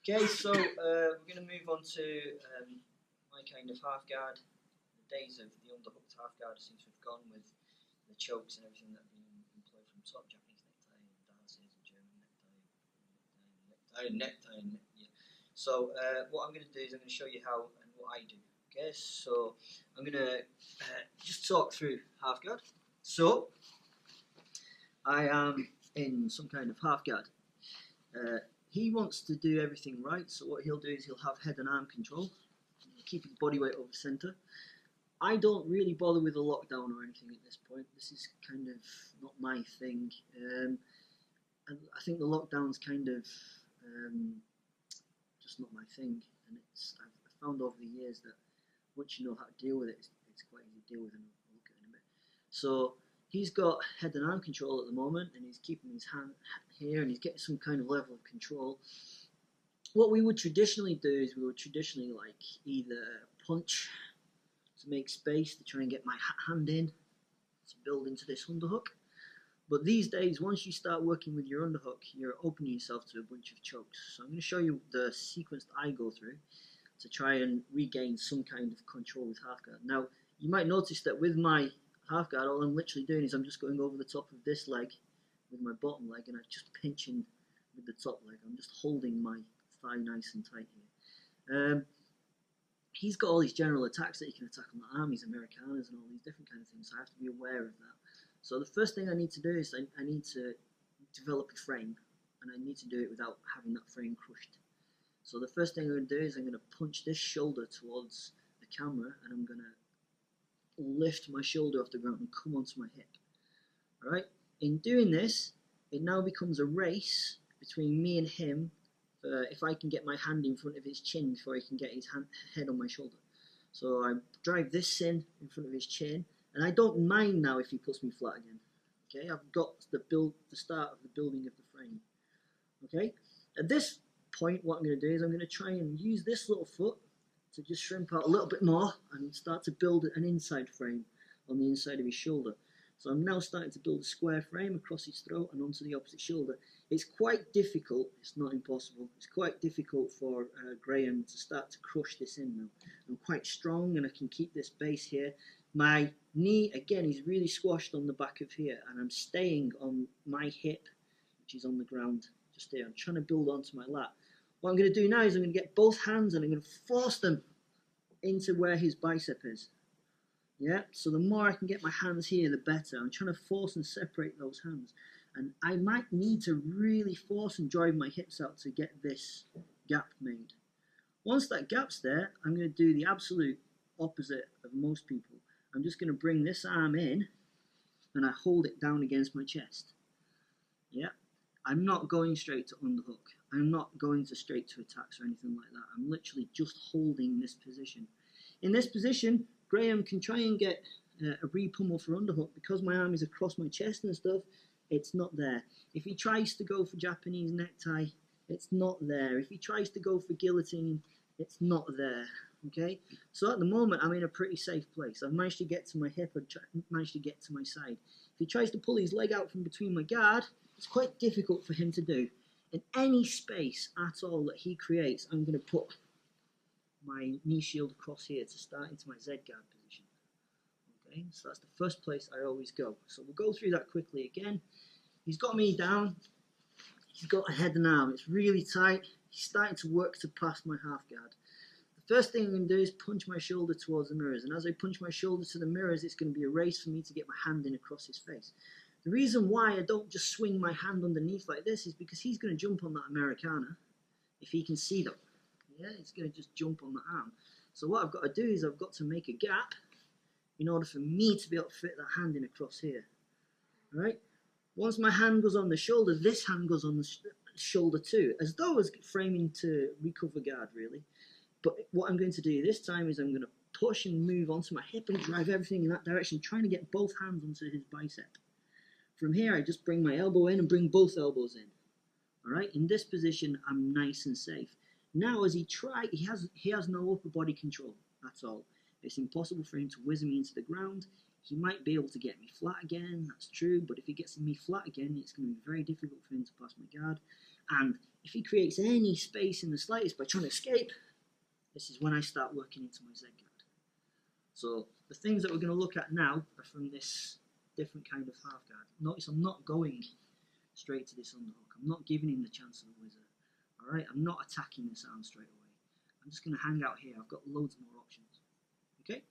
Okay, so we're going to move on to my kind of half guard. The days of the underhooked half guard seem to have gone with the chokes and everything that have been employed from top Japanese necktie and dancers and German necktie. Yeah. So what I'm going to do is I'm going to show you how and what I do. Okay, so I'm going to just talk through half guard. So I am in some kind of half guard. He wants to do everything right, so what he'll do is he'll have head and arm control, keep his body weight over center. I don't really bother with a lockdown or anything at this point. This is kind of not my thing. And I think the lockdown's kind of just not my thing. And I've found over the years that once you know how to deal with it, it's quite easy to deal with, and we'll look at it in a bit. So he's got head and arm control at the moment, and he's keeping his hand here, and he's getting some kind of level of control. What we would traditionally do is we would traditionally like either punch to make space to try and get my hand in to build into this underhook. But these days, once you start working with your underhook, you're opening yourself to a bunch of chokes. So I'm going to show you the sequence that I go through to try and regain some kind of control with half guard. Now, you might notice that with my half guard, all I'm literally doing is I'm just going over the top of this leg with my bottom leg, and I'm just pinching with the top leg. I'm just holding my thigh nice and tight here. He's got all these general attacks that he can attack on the arm, his Americanas and all these different kind of things, so I have to be aware of that. So the first thing I need to do is I need to develop a frame, and I need to do it without having that frame crushed. So the first thing I'm going to do is I'm going to punch this shoulder towards the camera, and I'm going to lift my shoulder off the ground and come onto my hip. Alright, in doing this, it now becomes a race between me and him if I can get my hand in front of his chin before he can get his head on my shoulder. So I drive this in front of his chin, and I don't mind now if he puts me flat again. Okay, I've got the start of the building of the frame. Okay, at this point, what I'm going to do is I'm going to try and use this little foot to just shrimp out a little bit more and start to build an inside frame on the inside of his shoulder. So I'm now starting to build a square frame across his throat and onto the opposite shoulder. It's quite difficult, it's not impossible, it's quite difficult for Graham to start to crush this in now. I'm quite strong and I can keep this base here. My knee, again, is really squashed on the back of here, and I'm staying on my hip, which is on the ground just here. I'm trying to build onto my lat. What I'm going to do now is I'm going to get both hands and I'm going to force them into where his bicep is. Yeah, so the more I can get my hands here, the better. I'm trying to force and separate those hands. And I might need to really force and drive my hips out to get this gap made. Once that gap's there, I'm going to do the absolute opposite of most people. I'm just going to bring this arm in and I hold it down against my chest. Yeah, I'm not going straight to underhook. I'm not going to straight to attacks or anything like that. I'm literally just holding this position. In this position, Graham can try and get a re-pummel for underhook. Because my arm is across my chest and stuff, it's not there. If he tries to go for Japanese necktie, it's not there. If he tries to go for guillotine, it's not there. Okay, so at the moment I'm in a pretty safe place. I've managed to get to my hip, I've managed to get to my side. If he tries to pull his leg out from between my guard, it's quite difficult for him to do. In any space at all that he creates, I'm going to put my knee shield across here to start into my Z guard position. Okay, so that's the first place I always go. So we'll go through that quickly again. He's got me down. He's got a head and arm. It's really tight. He's starting to work to pass my half guard. The first thing I'm going to do is punch my shoulder towards the mirrors. And as I punch my shoulder to the mirrors, it's going to be a race for me to get my hand in across his face. The reason why I don't just swing my hand underneath like this is because he's going to jump on that Americana if he can see that. Yeah, it's going to just jump on the arm. So what I've got to do is I've got to make a gap in order for me to be able to fit that hand in across here. All right? Once my hand goes on the shoulder, this hand goes on the shoulder too, as though as framing to recover guard, really. But what I'm going to do this time is I'm going to push and move onto my hip and drive everything in that direction, trying to get both hands onto his bicep. From here, I just bring my elbow in and bring both elbows in. All right? In this position, I'm nice and safe. Now, as he has no upper body control at all. It's impossible for him to whiz me into the ground. He might be able to get me flat again, that's true, but if he gets me flat again, it's going to be very difficult for him to pass my guard. And if he creates any space in the slightest by trying to escape, this is when I start working into my Z guard. So the things that we're going to look at now are from this different kind of half guard. Notice I'm not going straight to this underhook. I'm not giving him the chance of a whizzer. Alright, I'm not attacking this arm straight away. I'm just going to hang out here. I've got loads more options. Okay?